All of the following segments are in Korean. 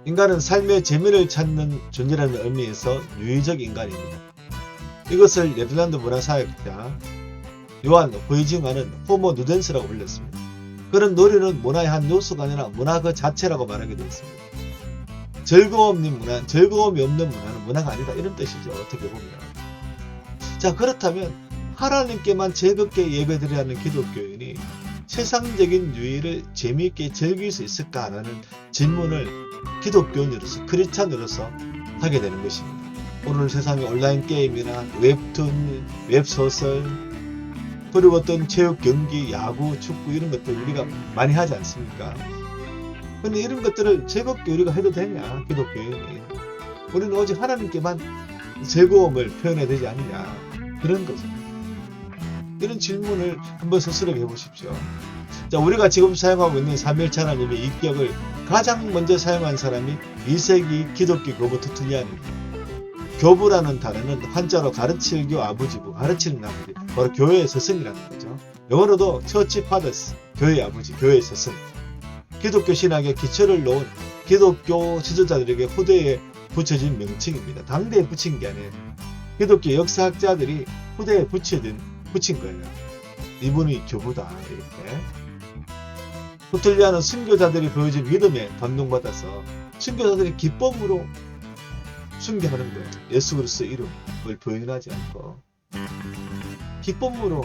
인간은 삶의 재미를 찾는 존재라는 의미에서 유의적 인간입니다. 이것을 네덜란드 문화사학자 요한 후이징하는 호모 누덴스라고 불렸습니다. 그런 놀이는 문화의 한 요소가 아니라 문화 그 자체라고 말하기도 했습니다. 즐거움이 없는 문화는 문화가 아니다, 이런 뜻이죠. 어떻게 보면. 자, 그렇다면 하나님께만 즐겁게 예배드려야 하는 기독교인이 세상적인 유의를 재미있게 즐길 수 있을까라는 질문을 기독교인으로서, 크리스찬으로서 하게 되는 것입니다. 오늘 세상의 온라인 게임이나 웹툰, 웹소설, 그리고 어떤 체육 경기, 야구, 축구 이런 것들 우리가 많이 하지 않습니까? 근데 이런 것들을 즐겁게 우리가 해도 되냐, 기독교인이? 우리는 오직 하나님께만 즐거움을 표현해야 되지 않느냐, 그런 거죠. 이런 질문을 한번 스스로 해보십시오. 자, 우리가 지금 사용하고 있는 삼일체 하나님의 인격을 가장 먼저 사용한 사람이 2세기 기독교 교부 터툴리안입니다. 교부라는 단어는 한자로 가르칠교 아버지고, 가르치는 아버지, 바로 교회의 스승이라는 거죠. 영어로도 처치 파더스, 교회의 아버지, 교회의 스승. 기독교 신학의 기초를 놓은 기독교 지도자들에게 후대에 붙여진 명칭입니다. 당대에 붙인 게 아니에요. 기독교 역사학자들이 후대에 붙인 거예요. 이분이 교부다, 이렇게. 터툴리안은 순교자들이 보여준 믿음에 감동받아서 순교자들이 기쁨으로 순교하는 거예요. 예수 그리스도의 이름을 부인하지 않고 기쁨으로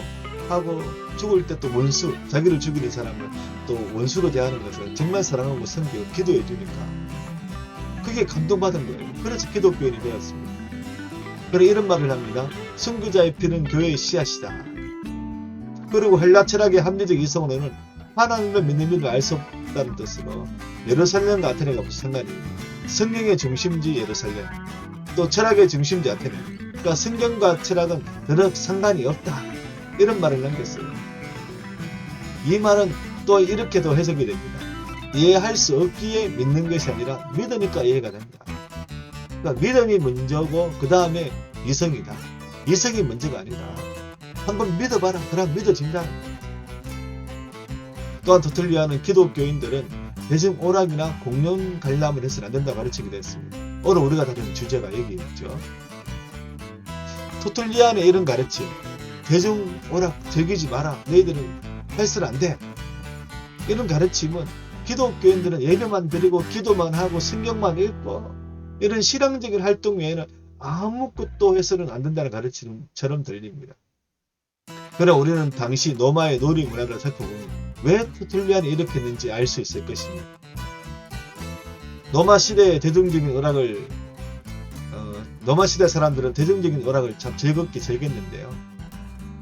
하고, 죽을 때 또 원수, 자기를 죽이는 사람을 또 원수로 대하는 것을 정말 사랑하고 섬기고 기도해 주니까 그게 감동받은 거예요. 그래서 기독교인이 되었습니다. 그래 이런 말을 합니다. 순교자의 피는 교회의 씨앗이다. 그리고 헬라 철학의 합리적 이성으로는 하나님을 믿는 일을 알 수 없다는 뜻으로 예루살렘과 아테네가 무슨 상관입니까? 성경의 중심지 예루살렘, 또 철학의 중심지 아테네. 그러니까 성경과 철학은 전혀 상관이 없다, 이런 말을 남겼어요. 이 말은 또 이렇게도 해석이 됩니다. 이해할 수 없기에 믿는 것이 아니라 믿으니까 이해가 된다. 그러니까 믿음이 먼저고 그 다음에 이성이다. 이성이 먼저가 아니다. 한번 믿어봐라. 그럼 믿어진다. 또한 터툴리안은 기독교인들은 대중 오락이나 공연 관람을 해서는 안 된다고 가르치기도 했습니다. 오늘 우리가 다루는 주제가 여기 있죠. 터툴리안의 이런 가르침, 대중 오락 즐기지 마라, 너희들은 해서는 안 돼, 이런 가르침은 기독교인들은 예배만 드리고 기도만 하고 성경만 읽고 이런 실용적인 활동 외에는 아무것도 해서는 안 된다는 가르침처럼 들립니다. 그러나 우리는 당시 로마의 놀이 문화를 살펴보면 왜 터툴리안이 이렇게 했는지 알 수 있을 것입니다. 로마 시대 사람들은 대중적인 오락을 참 즐겁게 즐겼는데요.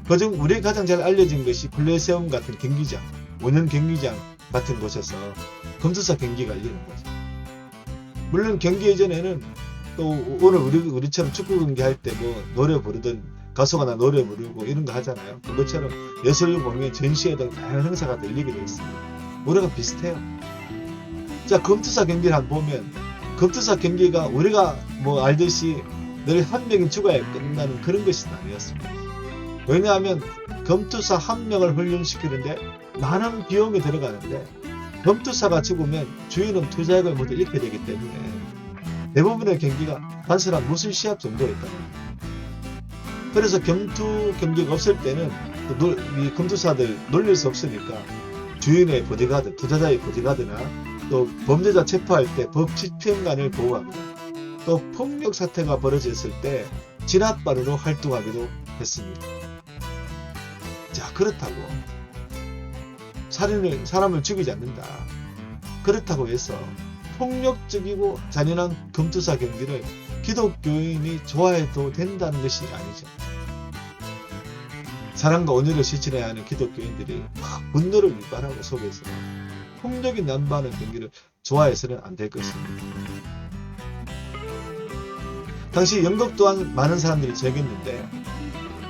그중 우리 가장 잘 알려진 것이 콜레세움 같은 경기장, 원형 경기장 같은 곳에서 검투사 경기가 열리는 거죠. 물론 경기 이전에는 또 오늘 우리처럼 축구 경기할 때 뭐 노래 부르던 가수가 노래 부르고 이런 거 하잖아요. 그것처럼 예술 공연, 전시회 등 다양한 행사가 열리기도 했습니다. 우리가 비슷해요. 자, 검투사 경기를 한번 보면 검투사 경기가 우리가 뭐 알듯이 늘 한 명이 죽어야 끝나는 그런 것이 아니었습니다. 왜냐하면 검투사 한 명을 훈련시키는데 많은 비용이 들어가는데 검투사가 죽으면 주인은 투자액을 모두 잃게 되기 때문에 대부분의 경기가 단순한 무술 시합 정도였다. 그래서 검투 경기가 없을 때는 이 검투사들 놀릴 수 없으니까 주인의 보디가드, 투자자의 보디가드나 또 범죄자 체포할 때 법 집행관을 보호합니다. 또 폭력 사태가 벌어졌을 때 진압반으로 활동하기도 했습니다. 자, 그렇다고 사람을 죽이지 않는다, 그렇다고 해서 폭력적이고 잔인한 검투사 경기를 기독교인이 좋아해도 된다는 것이 아니죠. 사랑과 온유를 실천해야 하는 기독교인들이 분노를 유발하고 속에서 폭력이 난무하는 경기를 좋아해서는 안 될 것입니다. 당시 연극 또한 많은 사람들이 즐겼는데,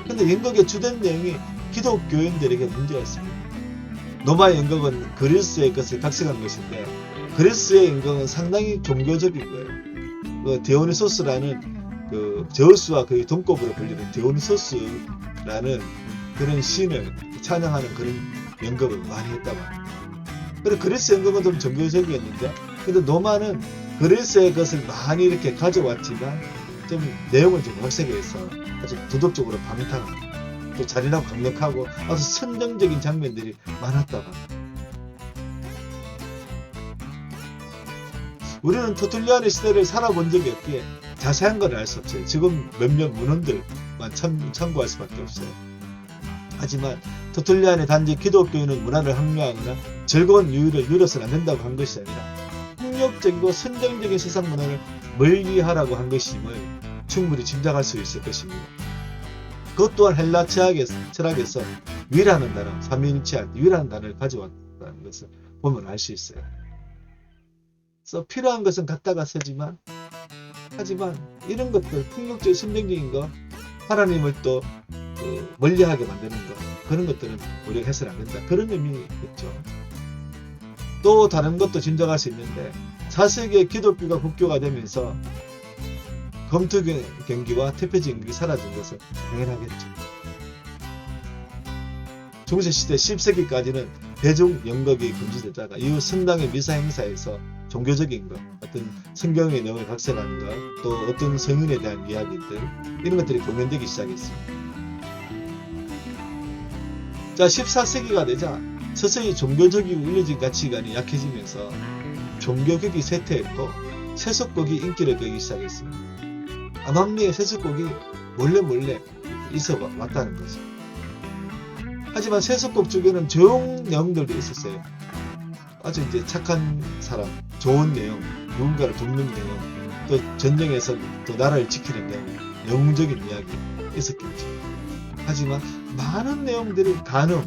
근데 연극의 주된 내용이 기독교인들에게 문제였습니다. 로마의 연극은 그리스의 것을 각색한 것인데, 그리스의 연극은 상당히 종교적인 거예요. 그 디오니소스라는 그 저우스와 그의 동급으로 불리는 디오니소스라는 그런 신을 찬양하는 그런 연극을 많이 했다고 합니다. 그래 그리스 연극은 좀 종교적이었는데, 근데 노마는 그리스의 것을 많이 이렇게 가져왔지만 좀 내용을 좀 억세게 해서 아주 도덕적으로 방탕하고 또 잔인하고 강력하고 아주 선정적인 장면들이 많았다고 합니다. 우리는 터툴리안의 시대를 살아본 적이 없기에 자세한 건 알 수 없어요. 지금 몇몇 문헌들만 참고할 수밖에 없어요. 하지만 터툴리안이 단지 기독교인은 문화를 합리화하거나 즐거운 유희를 누려서는 안 된다고 한 것이 아니라 폭력적이고 선정적인 세상 문화를 멀리하라고 한 것임을 충분히 짐작할 수 있을 것입니다. 그것 또한 헬라 철학에서 위라는 단어, 삼위일체할 때 위라는 단어를 가져왔다는 것을 보면 알 수 있어요. 그래서 필요한 것은 갖다가 쓰지만, 하지만 이런 것들, 폭력적 선정적인 것, 하나님을 또 멀리하게 만드는 것, 그런 것들은 우리가 해서는 안 된다. 그런 의미겠죠. 또 다른 것도 짐작할 수 있는데, 4세기에 기독교가 국교가 되면서 검투 경기와 퇴폐지 경기 사라진 것은 당연하겠죠. 중세시대 10세기까지는 대중 연극이 금지되다가 이후 성당의 미사 행사에서 종교적인 것, 어떤 성경의 내용을 각색하는 것, 또 어떤 성인에 대한 이야기들, 이런 것들이 공연되기 시작했습니다. 자, 14세기가 되자 서서히 종교적이고 윤리적인 가치관이 약해지면서 종교극이 쇠퇴했고 세속극이 인기를 끌기 시작했습니다. 암암리에 세속극이 몰래 있어 왔다는 거죠. 하지만 세속극 중에는 좋은 내용들도 있었어요. 아주 이제 착한 사람, 좋은 내용, 누군가를 돕는 내용, 또 전쟁에서 또 나라를 지키는 내용, 영웅적인 이야기 있었겠죠. 하지만 많은 내용들이 간음,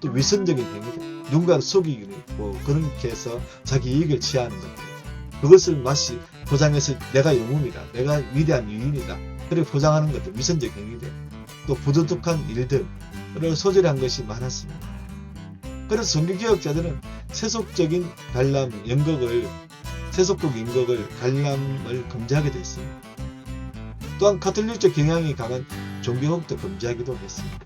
또 위선적인 행위다. 누군가를 속이고 그렇게 해서 자기 이익을 취하는 것. 그것을 마치 포장해서 내가 영웅이다, 내가 위대한 유인이다, 그렇게 포장하는 것들, 위선적 행위들, 또 부도덕한 일들을 소재로 한 것이 많았습니다. 그래서 종교개혁자들은 세속적인 관람, 세속적 연극을 관람을 금지하게 됐습니다. 또한 가톨릭적 경향이 강한 종교극도 금지하기도 했습니다.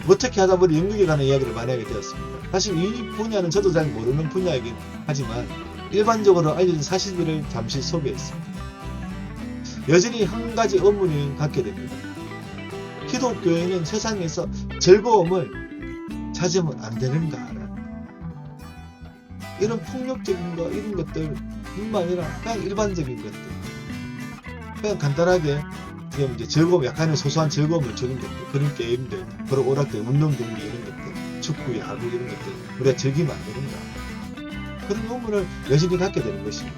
어떻게 하다 보니 연극에 관한 이야기를 많이 하게 되었습니다. 사실 이 분야는 저도 잘 모르는 분야이긴 하지만 일반적으로 알려진 사실들을 잠시 소개했습니다. 여전히 한 가지 의문을 갖게 됩니다. 기독교인은 세상에서 즐거움을 찾으면 안 되는가라는 이런 폭력적인 거, 이런 것들 뿐만 아니라 그냥 일반적인 것들, 그냥 간단하게 지금 이제 즐거움, 약간의 소소한 즐거움을 주는 것들, 그런 게임들, 그런 오락들, 운동 경기 이런 것들, 축구, 야구 이런 것들 우리가 즐기면 안 되는가, 그런 의문을 여전히 갖게 되는 것입니다.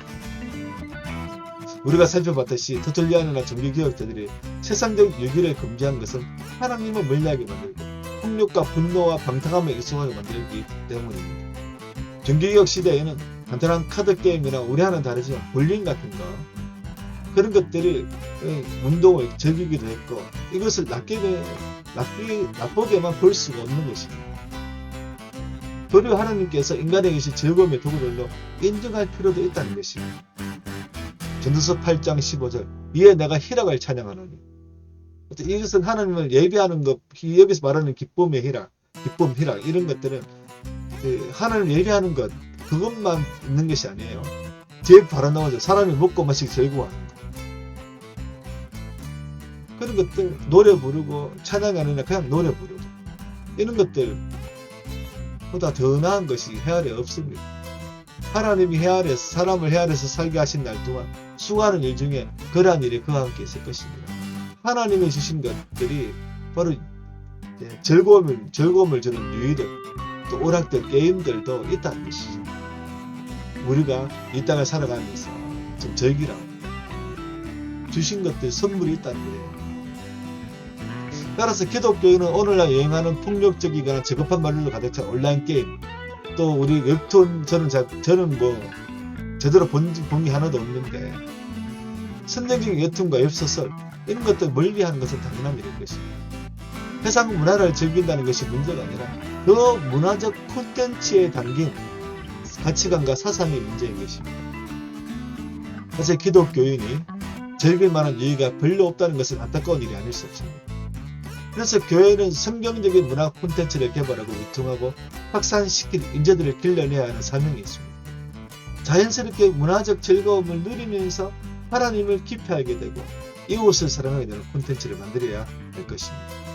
우리가 살펴봤듯이 터툴리안이나 종교개혁자들이 세상적 유기를 금지한 것은 하나님을 멀리하게 만들고 폭력과 분노와 방탕함에 익숙하게 만들기 때문입니다. 종교개혁 시대에는 간단한 카드 게임이나 우리와는 다르지만 볼링 같은 거, 그런 것들이 운동을 즐기기도 했고 이것을 나쁘게만 볼 수가 없는 것입니다. 도리어 하나님께서 인간의 것이 즐거움의 도구들로 인정할 필요도 있다는 것입니다. 전도서 8장 15절, 이에 내가 희락을 찬양하노니, 이것은 하나님을 예배하는 것, 여기서 말하는 기쁨의 희락, 기쁨 희락, 이런 것들은 하나님을 예배하는 것, 그것만 있는 것이 아니에요. 제일 바로 나오죠. 사람이 먹고 마시기 즐거워하는 것, 그런 것들, 노래 부르고 찬양이 아니라 그냥 노래 부르고, 이런 것들보다 더 나은 것이 해아래 없습니다. 하나님이 해아래서, 사람을 해아래서 살게 하신 날 동안 수고하는 일 중에 그러한 일이 그와 함께 있을 것입니다. 하나님이 주신 것들이 바로 즐거움을 주는 유희들, 또 오락들, 게임들도 있다는 것이죠. 우리가 이 땅을 살아가면서 좀 즐기라고 주신 것들, 선물이 있다는 거예요. 따라서 기독교인은 오늘날 유행하는 폭력적이거나 저급한 말로 가득 찬 온라인 게임, 또 우리 웹툰, 저는 뭐 제대로 본 게 하나도 없는데 선정적인 웹툰과 웹소설 이런 것들 멀리하는 것은 당연한 일일 것입니다. 세상 문화를 즐긴다는 것이 문제가 아니라 그 문화적 콘텐츠에 담긴 가치관과 사상이 문제인 것입니다. 사실 기독교인이 즐길 만한 여유가 별로 없다는 것은 안타까운 일이 아닐 수 없습니다. 그래서 교회는 성경적인 문화 콘텐츠를 개발하고 유통하고 확산시킬 인재들을 길러내야 하는 사명이 있습니다. 자연스럽게 문화적 즐거움을 누리면서 하나님을 깊이 알게 되고 이웃을 사랑하게 되는 콘텐츠를 만들어야 할 것입니다.